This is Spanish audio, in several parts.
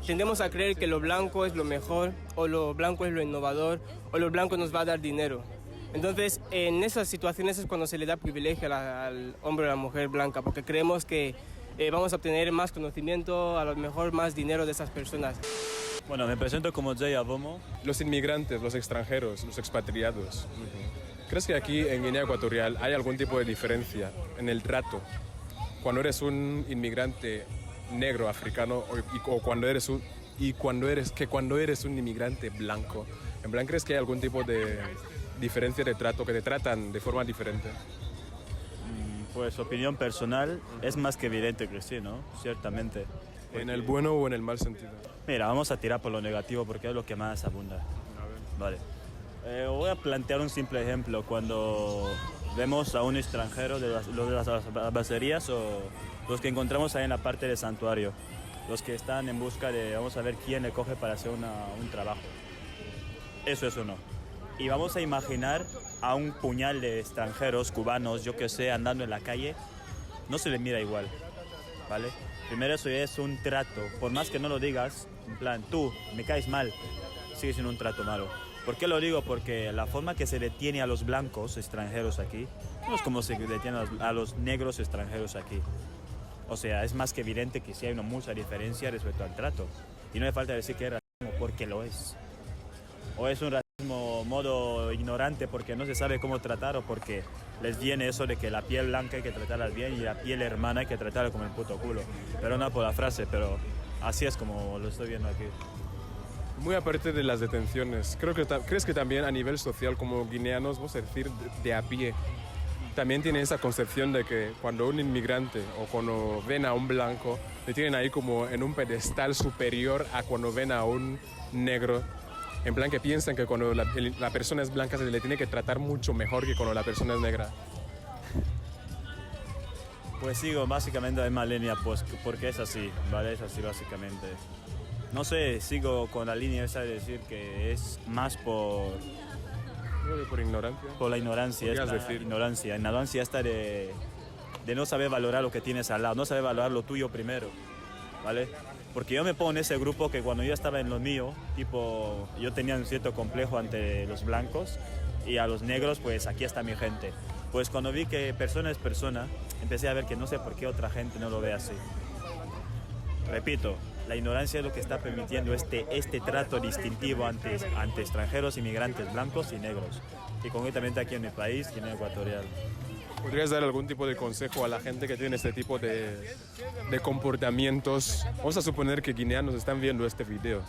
tendemos a creer que lo blanco es lo mejor, o lo blanco es lo innovador, o lo blanco nos va a dar dinero. Entonces, en esas situaciones es cuando se le da privilegio al hombre o a la mujer blanca, porque creemos que vamos a obtener más conocimiento, a lo mejor más dinero de esas personas. Bueno, me presento como Jay Abomo. Los inmigrantes, los extranjeros, los expatriados. ¿Crees que aquí en Guinea Ecuatorial hay algún tipo de diferencia en el trato cuando eres un inmigrante negro, africano, o cuando eres un inmigrante blanco? En plan, ¿crees que hay algún tipo de diferencia de trato, que te tratan de forma diferente? Pues opinión personal, es más que evidente que sí, ¿no? Ciertamente. ¿En el bueno o en el mal sentido? Mira, vamos a tirar por lo negativo porque es lo que más abunda. Vale. Voy a plantear un simple ejemplo. Cuando vemos a un extranjero de las baserías o los que encontramos ahí en la parte del santuario, los que están en busca de, vamos a ver quién le coge para hacer un trabajo. Eso es uno. Y vamos a imaginar a un puñal de extranjeros, cubanos, yo que sé, andando en la calle, no se le mira igual, ¿vale? Primero eso es un trato, por más que no lo digas, en plan, tú, me caes mal, sigue siendo un trato malo. ¿Por qué lo digo? Porque la forma que se detiene a los blancos extranjeros aquí, no es como se detiene a los negros extranjeros aquí. O sea, es más que evidente que sí hay una mucha diferencia respecto al trato. Y no hace falta decir que es racismo porque lo es. O es un racismo modo ignorante porque no se sabe cómo tratar o porque les viene eso de que la piel blanca hay que tratarla bien y la piel hermana hay que tratarla como el puto culo. Pero no por la frase, pero así es como lo estoy viendo aquí. Muy aparte de las detenciones, ¿crees que también a nivel social como guineanos, vamos a decir, de a pie, también tienen esa concepción de que cuando un inmigrante o cuando ven a un blanco, le tienen ahí como en un pedestal superior a cuando ven a un negro? En plan que piensan que cuando la persona es blanca se le tiene que tratar mucho mejor que cuando la persona es negra. Pues sigo básicamente la misma línea, pues porque es así, ¿vale? Es así básicamente. No sé, sigo con la línea esa de decir que es más por... Creo que por ignorancia. Por la ignorancia, ¿Qué esta decir? ignorancia esta de no saber valorar lo que tienes al lado, no saber valorar lo tuyo primero, ¿vale? Porque yo me pongo en ese grupo que cuando yo estaba en lo mío, tipo, yo tenía un cierto complejo ante los blancos y a los negros, pues aquí está mi gente. Pues cuando vi que persona es persona, empecé a ver que no sé por qué otra gente no lo ve así. Repito, la ignorancia es lo que está permitiendo este trato distintivo ante extranjeros, inmigrantes blancos y negros. Y concretamente aquí en mi país, Guinea Ecuatorial. ¿Podrías dar algún tipo de consejo a la gente que tiene este tipo de comportamientos? Vamos a suponer que guineanos están viendo este video.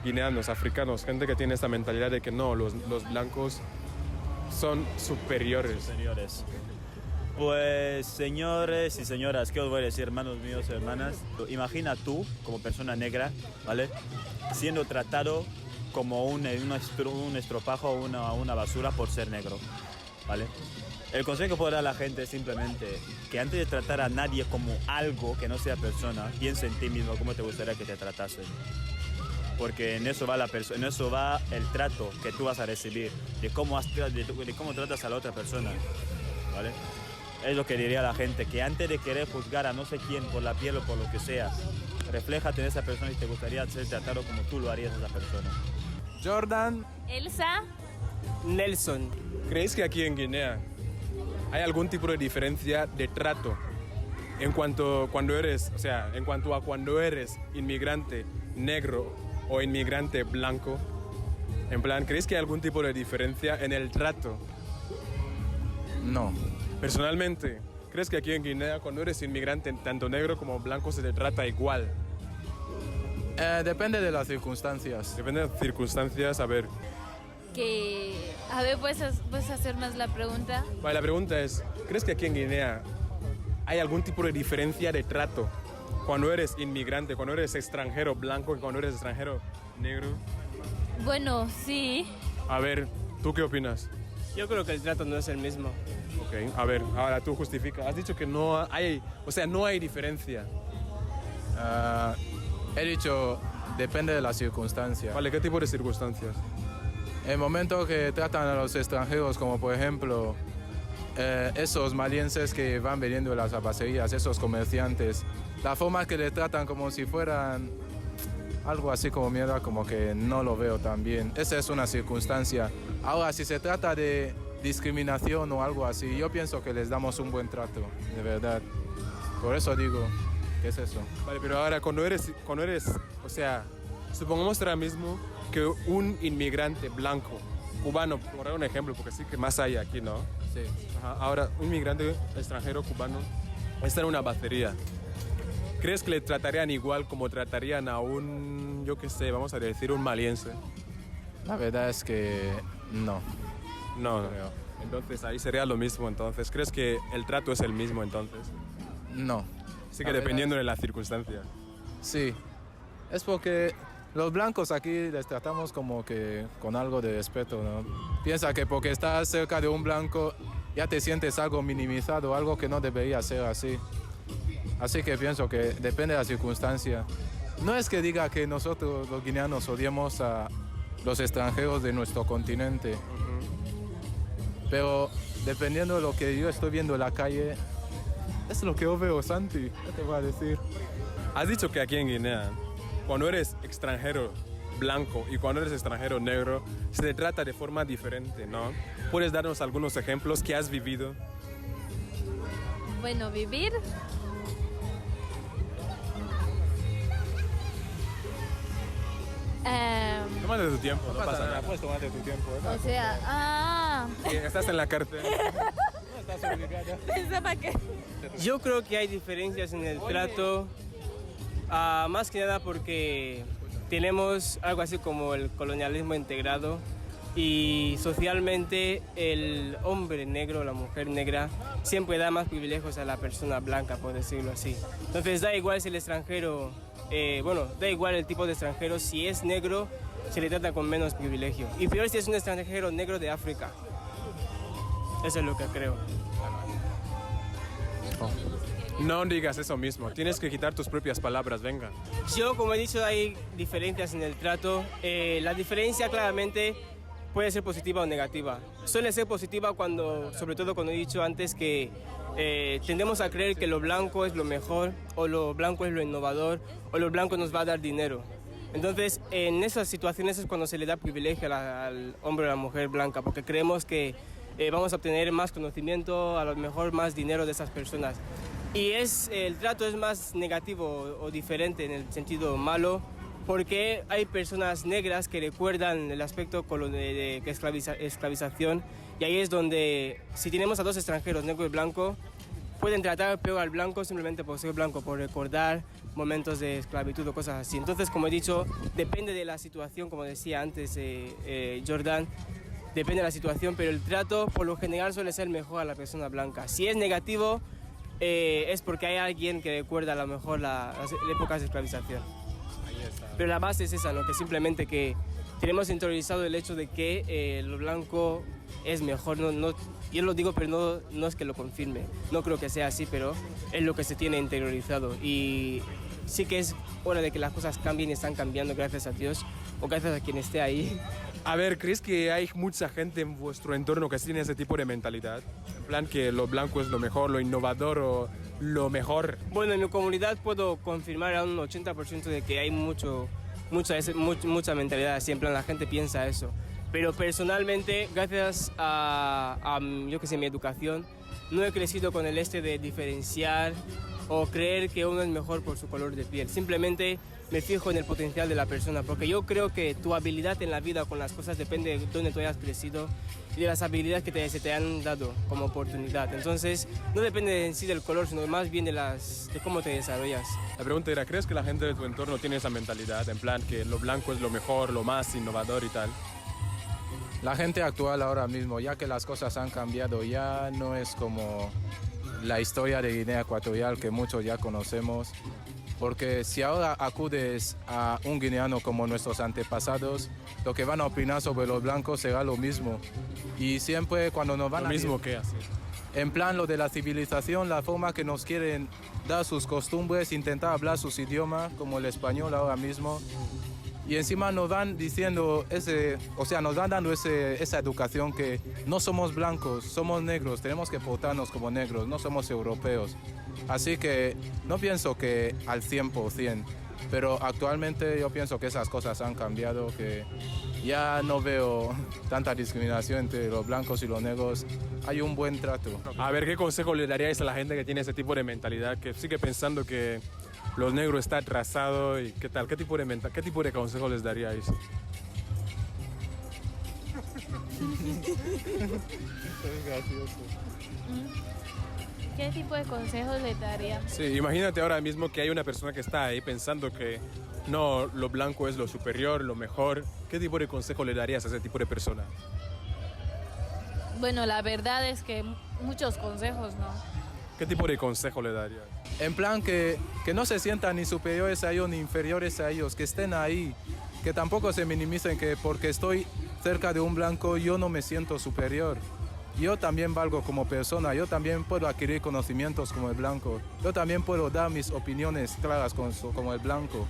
Guineanos, africanos, gente que tiene esta mentalidad de que no, los blancos son superiores. Pues señores y señoras, ¿qué os voy a decir, hermanos míos y hermanas? Imagina tú, como persona negra, ¿vale? Siendo tratado como un estropajo o una basura por ser negro, ¿vale? El consejo que puedo dar a la gente es simplemente que antes de tratar a nadie como algo que no sea persona, piensa en ti mismo cómo te gustaría que te tratasen. Porque en eso va el trato que tú vas a recibir, de cómo tratas a la otra persona, ¿vale? Es lo que diría a la gente, que antes de querer juzgar a no sé quién por la piel o por lo que sea, refléjate en esa persona y te gustaría ser tratado como tú lo harías a esa persona. Jordan. Elsa. Nelson. ¿Creéis que aquí en Guinea hay algún tipo de diferencia de trato en cuanto a cuando eres inmigrante negro o inmigrante blanco? En plan, ¿creéis que hay algún tipo de diferencia en el trato? No. Personalmente, ¿crees que aquí en Guinea cuando eres inmigrante tanto negro como blanco se te trata igual? Depende de las circunstancias. Depende de las circunstancias, a ver. A ver, ¿puedes hacer más la pregunta? Vale, la pregunta es, ¿crees que aquí en Guinea hay algún tipo de diferencia de trato cuando eres inmigrante, cuando eres extranjero blanco y cuando eres extranjero negro? Bueno, sí. A ver, ¿tú qué opinas? Yo creo que el trato no es el mismo. Ok, a ver, ahora tú justifica. Has dicho que no hay diferencia. He dicho, depende de las circunstancias. Vale, ¿qué tipo de circunstancias? El momento que tratan a los extranjeros, como por ejemplo esos malienses que van vendiendo las abacerías, esos comerciantes, la forma que les tratan como si fueran algo así como mierda, como que no lo veo tan bien. Esa es una circunstancia. Ahora, si se trata de discriminación o algo así, yo pienso que les damos un buen trato, de verdad. Por eso digo, ¿qué es eso? Vale, pero ahora cuando eres, o sea, supongamos ahora mismo que un inmigrante blanco, cubano, por dar un ejemplo, porque sí que más hay aquí, ¿no? Sí. Ajá, ahora, un inmigrante extranjero cubano está en una bacería. ¿Crees que le tratarían igual como tratarían a un, yo qué sé, vamos a decir, un maliense? La verdad es que no. No, no. Creo. Entonces ahí sería lo mismo, entonces. ¿Crees que el trato es el mismo, entonces? No. Sí La que verdad dependiendo de la circunstancia. Sí. Es porque los blancos aquí les tratamos como que con algo de respeto, ¿no? Piensa que porque estás cerca de un blanco ya te sientes algo minimizado, algo que no debería ser así. Así que pienso que depende de la circunstancia. No es que diga que nosotros los guineanos odiemos a los extranjeros de nuestro continente, pero dependiendo de lo que yo estoy viendo en la calle, es lo que yo veo, Santi. ¿Qué te voy a decir? Has dicho que aquí en Guinea, cuando eres extranjero blanco y cuando eres extranjero negro, se te trata de forma diferente, ¿no? ¿Puedes darnos algunos ejemplos que has vivido? Bueno, vivir. Tómate tu tiempo, no pasa nada. Puedes tomarte tu tiempo. O sea, Sí, estás en la cárcel. pensaba que... Yo creo que hay diferencias en el trato, más que nada porque tenemos algo así como el colonialismo integrado y socialmente el hombre negro, la mujer negra, siempre da más privilegios a la persona blanca, por decirlo así. Entonces da igual si el extranjero, da igual el tipo de extranjero, si es negro se le trata con menos privilegio. Y peor si es un extranjero negro de África. Eso es lo que creo. No digas eso mismo, tienes que quitar tus propias palabras, venga. Yo, como he dicho, hay diferencias en el trato. La diferencia claramente puede ser positiva o negativa. Suele ser positiva cuando, sobre todo cuando he dicho antes que tendemos a creer que lo blanco es lo mejor, o lo blanco es lo innovador, o lo blanco nos va a dar dinero. Entonces, en esas situaciones es cuando se le da privilegio al hombre o a la mujer blanca, porque creemos que vamos a obtener más conocimiento, a lo mejor más dinero de esas personas. Y el trato es más negativo o diferente en el sentido malo, porque hay personas negras que recuerdan el aspecto de esclavización, y ahí es donde, si tenemos a dos extranjeros, negro y blanco, pueden tratar peor al blanco simplemente por ser blanco, por recordar momentos de esclavitud o cosas así. Entonces, como he dicho, depende de la situación, como decía antes Jordan, depende de la situación, pero el trato por lo general suele ser mejor a la persona blanca. Si es negativo, es porque hay alguien que recuerda a lo mejor las épocas de esclavización. Pero la base es esa, ¿no? Que simplemente que tenemos interiorizado el hecho de que lo blanco es mejor. Yo lo digo, pero no es que lo confirme. No creo que sea así, pero es lo que se tiene interiorizado. Y sí que es hora de que las cosas cambien y están cambiando, gracias a Dios, o gracias a quien esté ahí. A ver, ¿crees que hay mucha gente en vuestro entorno que tiene ese tipo de mentalidad? En plan que lo blanco es lo mejor, lo innovador o lo mejor. Bueno, en mi comunidad puedo confirmar a un 80% de que hay mucha mentalidad así, en plan la gente piensa eso. Pero personalmente, gracias a yo que sé, mi educación, no he crecido con el de diferenciar o creer que uno es mejor por su color de piel. Simplemente me fijo en el potencial de la persona, porque yo creo que tu habilidad en la vida con las cosas depende de dónde tú hayas crecido y de las habilidades que se te han dado como oportunidad. Entonces, no depende en sí del color, sino más bien de cómo te desarrollas. La pregunta era, ¿crees que la gente de tu entorno tiene esa mentalidad? En plan que lo blanco es lo mejor, lo más innovador y tal. La gente actual ahora mismo, ya que las cosas han cambiado, ya no es como la historia de Guinea Ecuatorial que muchos ya conocemos. Porque si ahora acudes a un guineano como nuestros antepasados, lo que van a opinar sobre los blancos será lo mismo. Y siempre cuando nos van Lo mismo que hace. en plan lo de la civilización, la forma que nos quieren dar sus costumbres, intentar hablar sus idiomas, como el español ahora mismo. Y encima nos van diciendo, nos van dando esa educación que no somos blancos, somos negros, tenemos que portarnos como negros, no somos europeos. Así que no pienso que al 100%, Pero actualmente yo pienso que esas cosas han cambiado, que ya no veo tanta discriminación entre los blancos y los negros. Hay un buen trato. A ver, ¿qué consejo le daríais a la gente que tiene ese tipo de mentalidad, que sigue pensando que los negros están atrasados y qué tal? ¿Qué tipo de consejo les daríais? ¿Qué tipo de consejos le daría? Sí, imagínate ahora mismo que hay una persona que está ahí pensando que no, lo blanco es lo superior, lo mejor. ¿Qué tipo de consejo le darías a ese tipo de persona? Bueno, la verdad es que muchos consejos, ¿no? ¿Qué tipo de consejo le darías? En plan que no se sientan ni superiores a ellos ni inferiores a ellos, que estén ahí, que tampoco se minimicen que porque estoy cerca de un blanco yo no me siento superior. Yo también valgo como persona, yo también puedo adquirir conocimientos como el blanco, yo también puedo dar mis opiniones claras como el blanco,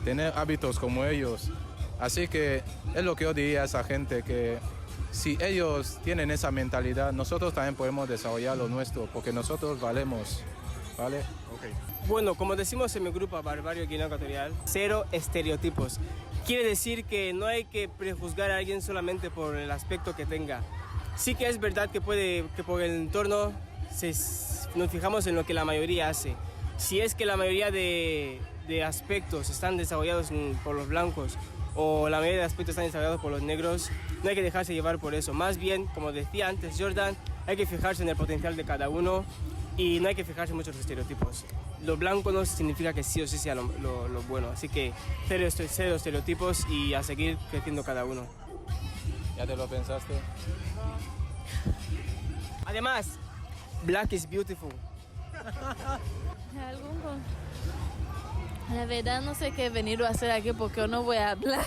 tener hábitos como ellos. Así que es lo que yo diría a esa gente, que si ellos tienen esa mentalidad, nosotros también podemos desarrollar lo nuestro, porque nosotros valemos, ¿vale? Okay. Bueno, como decimos en mi grupo Barbario Guinea Ecuatorial, cero estereotipos. Quiere decir que no hay que prejuzgar a alguien solamente por el aspecto que tenga. Sí que es verdad que por el entorno nos fijamos en lo que la mayoría hace. Si es que la mayoría de aspectos están desarrollados por los blancos o la mayoría de aspectos están desarrollados por los negros, no hay que dejarse llevar por eso. Más bien, como decía antes Jordan, hay que fijarse en el potencial de cada uno y no hay que fijarse en muchos estereotipos. Lo blanco no significa que sí o sí sea lo bueno, así que cero estereotipos y a seguir creciendo cada uno. ¿Ya te lo pensaste? Además, black is beautiful. La verdad no sé qué he venido a hacer aquí porque yo no voy a hablar.